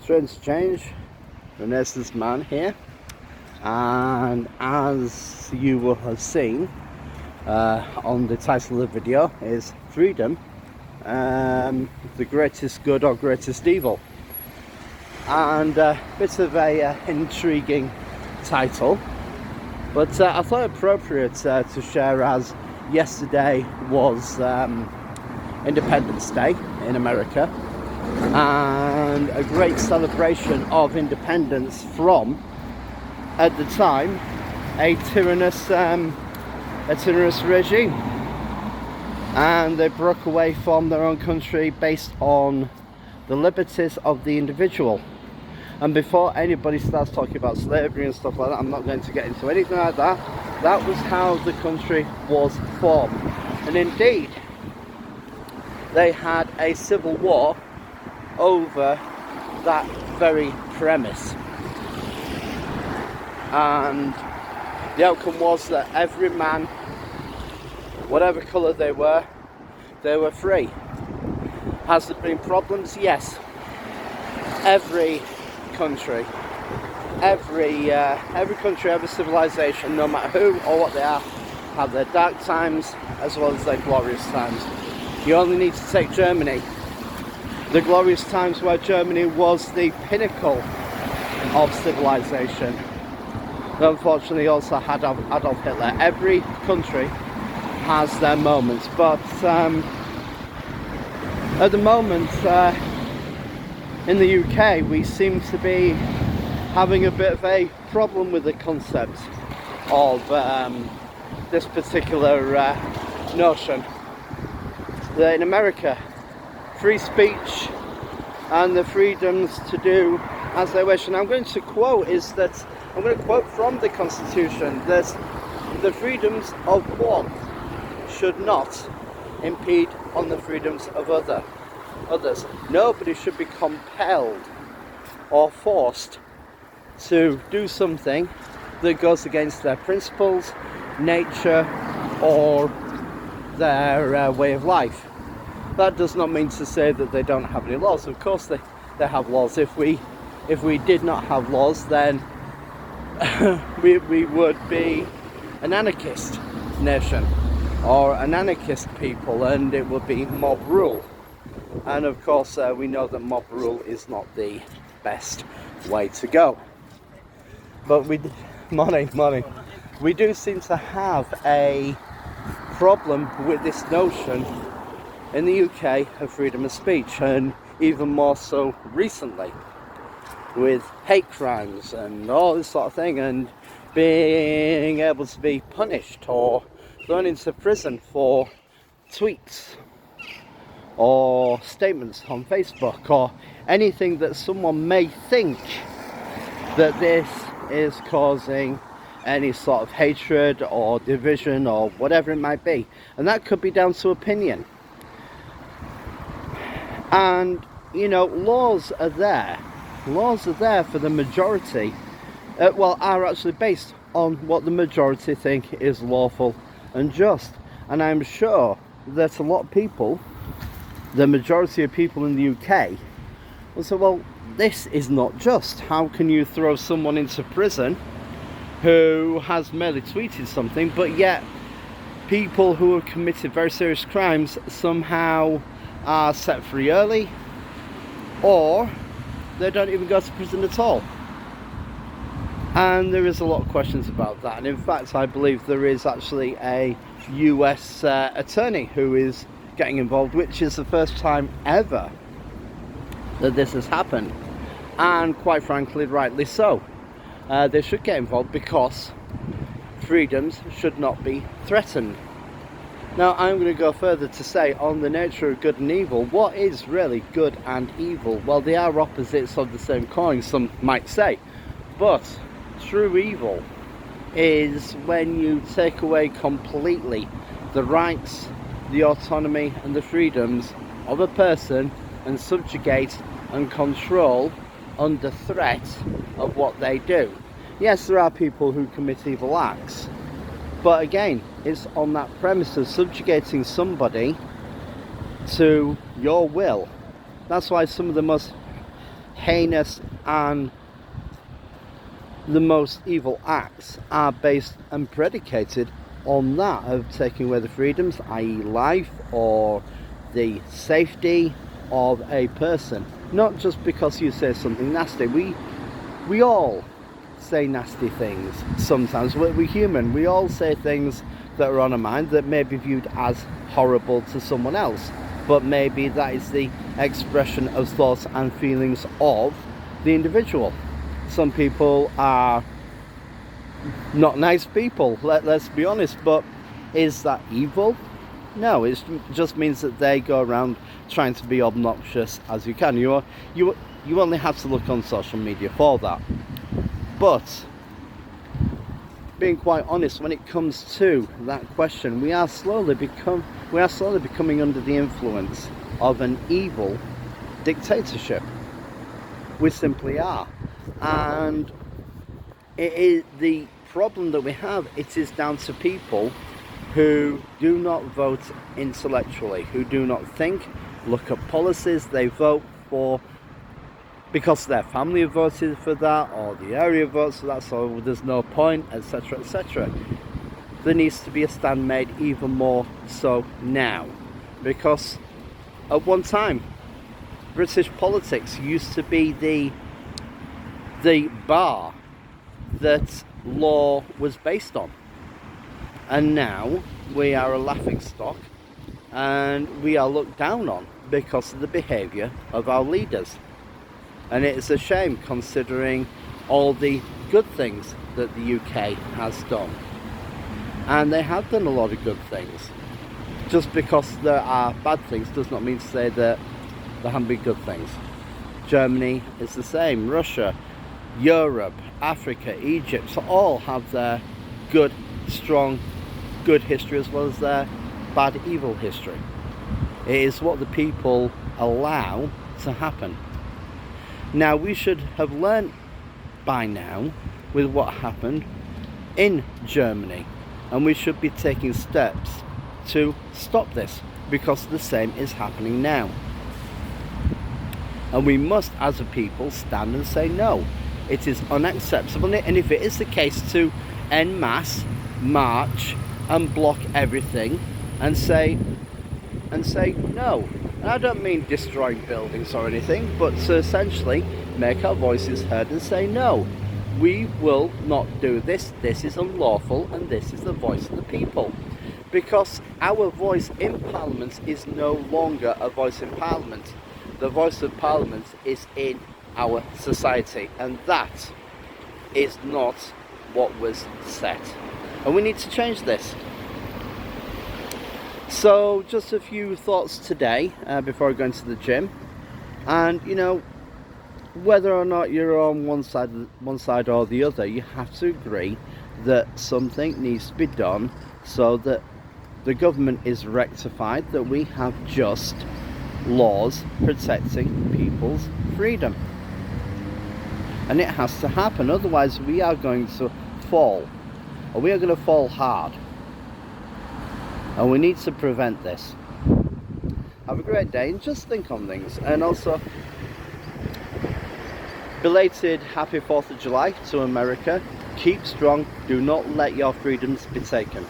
Strange Change, Renaissance Man here, and as you will have seen on the title of the video is Freedom, the greatest good or greatest evil, and a bit of a intriguing title, but I thought it appropriate to share, as yesterday was Independence Day in America, and a great celebration of independence from, at the time, a tyrannous regime, and they broke away from their own country based on the liberties of the individual. And before anybody starts talking about slavery and stuff like that, I'm not going to get into anything like that. That was how the country was formed, and indeed they had a civil war over that very premise, and the outcome was that every man, whatever colour they were free. Has there been problems? Yes. Every country, every country, every civilization, no matter who or what they are, have their dark times as well as their glorious times. You only need to take Germany. The glorious times where Germany was the pinnacle of civilization. But unfortunately also had Adolf Hitler. Every country has their moments, but at the moment in the UK we seem to be having a bit of a problem with the concept of this particular notion. That in America, free speech and the freedoms to do as they wish, and I'm going to quote from the Constitution that the freedoms of one should not impede on the freedoms of others. Nobody should be compelled or forced to do something that goes against their principles, nature, or their way of life. That does not mean to say that they don't have any laws. Of course they have laws. If we did not have laws, then we would be an anarchist nation or an anarchist people, and it would be mob rule. And of course we know that mob rule is not the best way to go. But we do seem to have a problem with this notion in the UK of freedom of speech, and even more so recently with hate crimes and all this sort of thing, and being able to be punished or thrown into prison for tweets or statements on Facebook or anything that someone may think that this is causing any sort of hatred or division or whatever it might be. And that could be down to opinion. And laws are there for the majority, are actually based on what the majority think is lawful and just. And I'm sure that a lot of people, the majority of people in the UK, will say, well, this is not just. How can you throw someone into prison who has merely tweeted something, but yet people who have committed very serious crimes somehow are set free early, or they don't even go to prison at all? And there is a lot of questions about that, and in fact I believe there is actually a US attorney who is getting involved, which is the first time ever that this has happened, and quite frankly rightly so. They should get involved because freedoms should not be threatened. Now I'm going to go further to say on the nature of good and evil. What is really good and evil? Well, they are opposites of the same coin, some might say, but true evil is when you take away completely the rights, the autonomy and the freedoms of a person and subjugate and control under threat of what they do. Yes, there are people who commit evil acts, but again, it's on that premise of subjugating somebody to your will. That's why some of the most heinous and the most evil acts are based and predicated on that, of taking away the freedoms, i.e. life or the safety of a person. Not just because you say something nasty. We all say nasty things sometimes. We're human. We all say things that are on our mind that may be viewed as horrible to someone else, but maybe that is the expression of thoughts and feelings of the individual. Some people are not nice people, let's be honest, but is that evil? No, it just means that they go around trying to be obnoxious as you can. You only have to look on social media for that. But being quite honest, when it comes to that question, we are slowly becoming under the influence of an evil dictatorship. We simply are. And it is the problem that we have. It is down to people who do not vote intellectually, who do not think, look at policies, they vote for because their family have voted for that, or the area votes for that, so there's no point, etc, etc. There needs to be a stand made, even more so now, because at one time British politics used to be the bar that law was based on, and now we are a laughing stock and we are looked down on because of the behaviour of our leaders. And it is a shame, considering all the good things that the UK has done, and they have done a lot of good things. Just because there are bad things does not mean to say that there haven't been good things. Germany is the same, Russia, Europe, Africa, Egypt, so all have their good, strong, good history as well as their bad, evil history. It is what the people allow to happen. Now, we should have learnt by now with what happened in Germany, and we should be taking steps to stop this, because the same is happening now. And we must, as a people, stand and say no. It is unacceptable, and if it is the case, to en masse march and block everything and say no. And I don't mean destroying buildings or anything, but to essentially make our voices heard and say no, we will not do this. This is unlawful, and this is the voice of the people. Because our voice in Parliament is no longer a voice in Parliament. The voice of Parliament is in our society, and that is not what was set. And we need to change this. So just a few thoughts today before I go into the gym. And whether or not you're on one side or the other, you have to agree that something needs to be done so that the government is rectified, that we have just laws protecting people's freedom. And it has to happen, otherwise we are going to fall, or we are going to fall hard. And we need to prevent this. Have a great day, and just think on things. And also, belated happy 4th of July to America. Keep strong. Do not let your freedoms be taken.